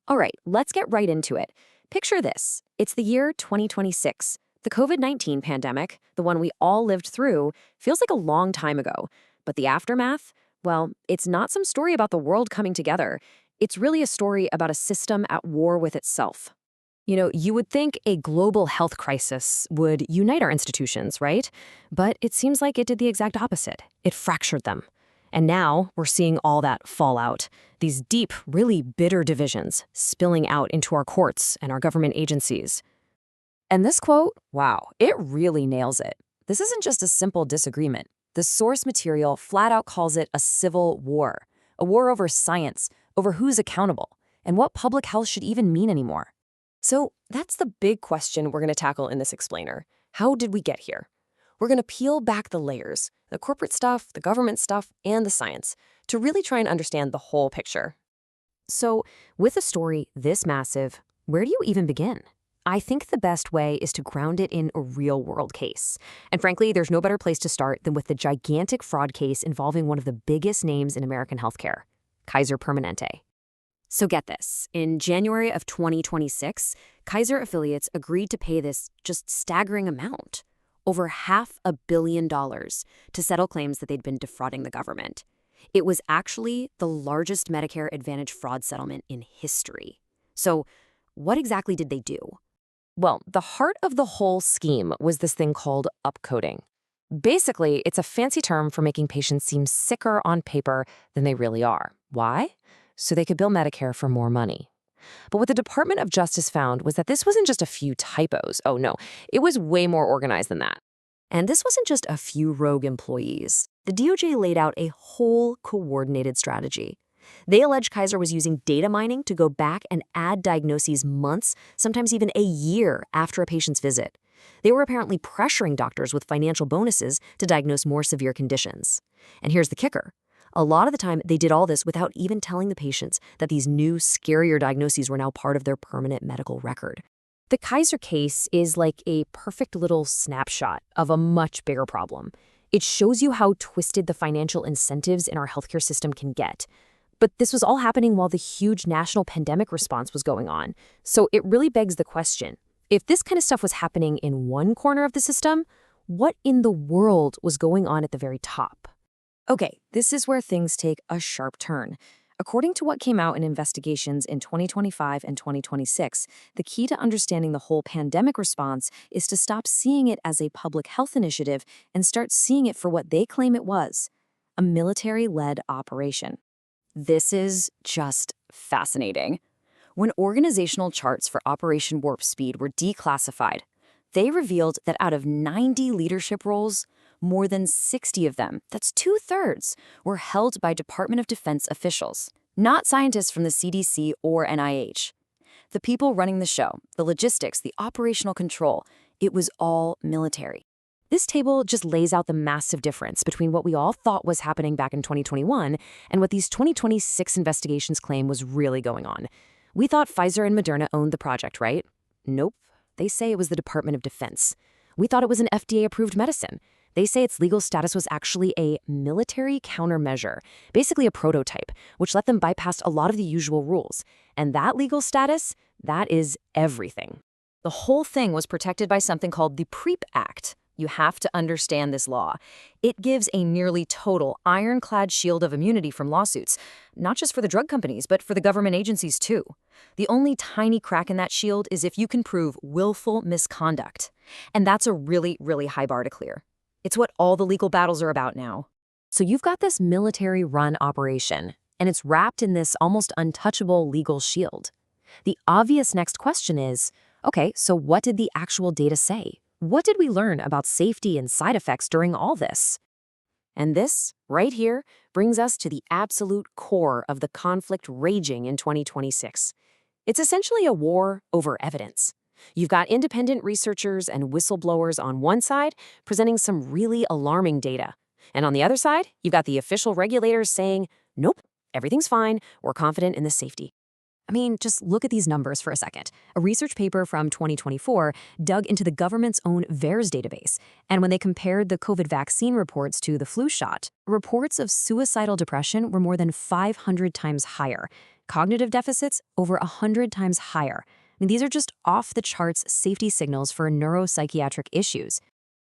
All right, let's get right into it. Picture this. It's the year 2026. The COVID-19 pandemic, the one we all lived through, feels like a long time ago. But the aftermath? Well, it's not some story about the world coming together. It's really a story about a system at war with itself. You would think a global health crisis would unite our institutions, right? But it seems like it did the exact opposite. It fractured them. And now we're seeing all that fallout. These deep, really bitter divisions spilling out into our courts and our government agencies. And this quote, wow, it really nails it. This isn't just a simple disagreement. The source material flat out calls it a civil war. A war over science, over who's accountable, and what public health should even mean anymore. So that's the big question we're going to tackle in this explainer. How did we get here? We're going to peel back the layers, the corporate stuff, the government stuff, and the science, to really try and understand the whole picture. So, with a story this massive, where do you even begin? I think the best way is to ground it in a real-world case. And frankly, there's no better place to start than with the gigantic fraud case involving one of the biggest names in American healthcare, Kaiser Permanente. So get this, in January of 2026, Kaiser affiliates agreed to pay this just staggering amount, over $500 million, to settle claims that they'd been defrauding the government. It was actually the largest Medicare Advantage fraud settlement in history. So what exactly did they do? Well, the heart of the whole scheme was this thing called upcoding. Basically, it's a fancy term for making patients seem sicker on paper than they really are. Why? So they could bill Medicare for more money. But what the Department of Justice found was that this wasn't just a few typos. Oh no, it was way more organized than that. And this wasn't just a few rogue employees. The DOJ laid out a whole coordinated strategy. They alleged Kaiser was using data mining to go back and add diagnoses months, sometimes even a year after a patient's visit. They were apparently pressuring doctors with financial bonuses to diagnose more severe conditions. And here's the kicker. A lot of the time, they did all this without even telling the patients that these new, scarier diagnoses were now part of their permanent medical record. The Kaiser case is like a perfect little snapshot of a much bigger problem. It shows you how twisted the financial incentives in our healthcare system can get. But this was all happening while the huge national pandemic response was going on. So it really begs the question, if this kind of stuff was happening in one corner of the system, what in the world was going on at the very top? Okay, this is where things take a sharp turn. According to what came out in investigations in 2025 and 2026, the key to understanding the whole pandemic response is to stop seeing it as a public health initiative and start seeing it for what they claim it was, a military-led operation. This is just fascinating. When organizational charts for Operation Warp Speed were declassified, they revealed that out of 90 leadership roles, more than 60 of them, that's 2/3, were held by Department of Defense officials, not scientists from the CDC or NIH. The people running the show, the logistics, the operational control, it was all military. This table just lays out the massive difference between what we all thought was happening back in 2021 and what these 2026 investigations claim was really going on. We thought Pfizer and Moderna owned the project, right? Nope. They say it was the Department of Defense. We thought it was an FDA-approved medicine. They say its legal status was actually a military countermeasure, basically a prototype, which let them bypass a lot of the usual rules. And that legal status, that is everything. The whole thing was protected by something called the PREAP Act. You have to understand this law. It gives a nearly total ironclad shield of immunity from lawsuits, not just for the drug companies, but for the government agencies too. The only tiny crack in that shield is if you can prove willful misconduct. And that's a really, really high bar to clear. It's what all the legal battles are about now. So you've got this military-run operation, and it's wrapped in this almost untouchable legal shield. The obvious next question is, okay, so what did the actual data say? What did we learn about safety and side effects during all this? And this, right here, brings us to the absolute core of the conflict raging in 2026. It's essentially a war over evidence. You've got independent researchers and whistleblowers on one side presenting some really alarming data. And on the other side, you've got the official regulators saying, nope, everything's fine, we're confident in the safety. I mean, just look at these numbers for a second. A research paper from 2024 dug into the government's own VAERS database, and when they compared the COVID vaccine reports to the flu shot, reports of suicidal depression were more than 500 times higher. Cognitive deficits over 100 times higher. I mean, these are just off-the-charts safety signals for neuropsychiatric issues.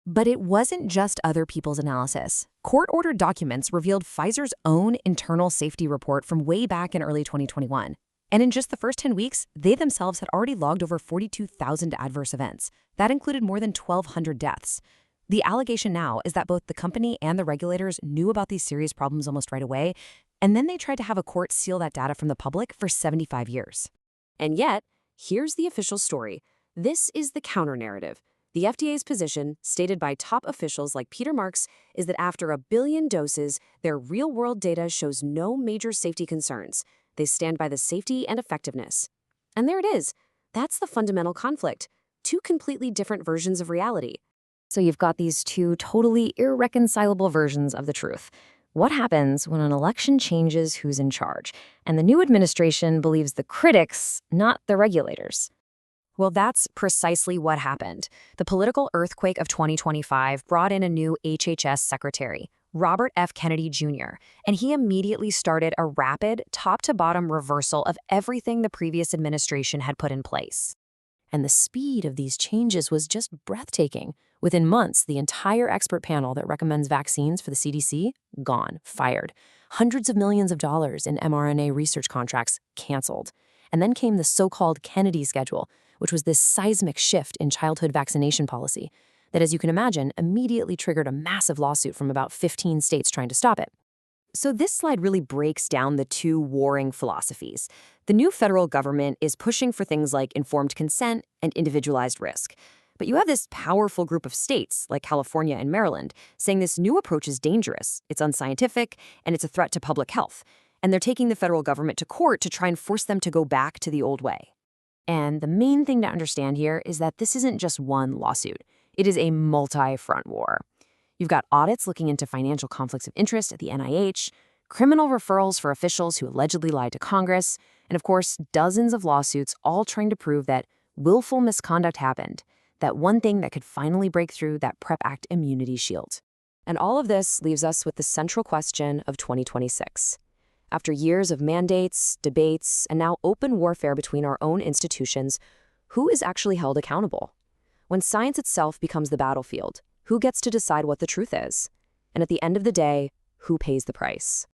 But it wasn't just other people's analysis. Court-ordered documents revealed Pfizer's own internal safety report from way back in early 2021. And in just the first 10 weeks, they themselves had already logged over 42,000 adverse events. That included more than 1,200 deaths. The allegation now is that both the company and the regulators knew about these serious problems almost right away, and then they tried to have a court seal that data from the public for 75 years. And yet, here's the official story. This is the counter-narrative. The FDA's position, stated by top officials like Peter Marks, is that after 1 billion doses, their real-world data shows no major safety concerns. They stand by the safety and effectiveness. And there it is. That's the fundamental conflict. Two completely different versions of reality. So you've got these two totally irreconcilable versions of the truth. What happens when an election changes who's in charge, and the new administration believes the critics, not the regulators? Well, that's precisely what happened. The political earthquake of 2025 brought in a new HHS secretary, Robert F. Kennedy Jr., and he immediately started a rapid, top-to-bottom reversal of everything the previous administration had put in place. And the speed of these changes was just breathtaking. Within months, the entire expert panel that recommends vaccines for the CDC, gone, fired. Hundreds of millions of dollars in mRNA research contracts canceled. And then came the so-called Kennedy schedule, which was this seismic shift in childhood vaccination policy that, as you can imagine, immediately triggered a massive lawsuit from about 15 states trying to stop it. So this slide really breaks down the two warring philosophies. The new federal government is pushing for things like informed consent and individualized risk. But you have this powerful group of states, like California and Maryland, saying this new approach is dangerous, it's unscientific, and it's a threat to public health. And they're taking the federal government to court to try and force them to go back to the old way. And the main thing to understand here is that this isn't just one lawsuit. It is a multi-front war. You've got audits looking into financial conflicts of interest at the NIH, criminal referrals for officials who allegedly lied to Congress, and of course, dozens of lawsuits all trying to prove that willful misconduct happened, that one thing that could finally break through that PrEP Act immunity shield. And all of this leaves us with the central question of 2026. After years of mandates, debates, and now open warfare between our own institutions, who is actually held accountable? When science itself becomes the battlefield, who gets to decide what the truth is? And at the end of the day, who pays the price?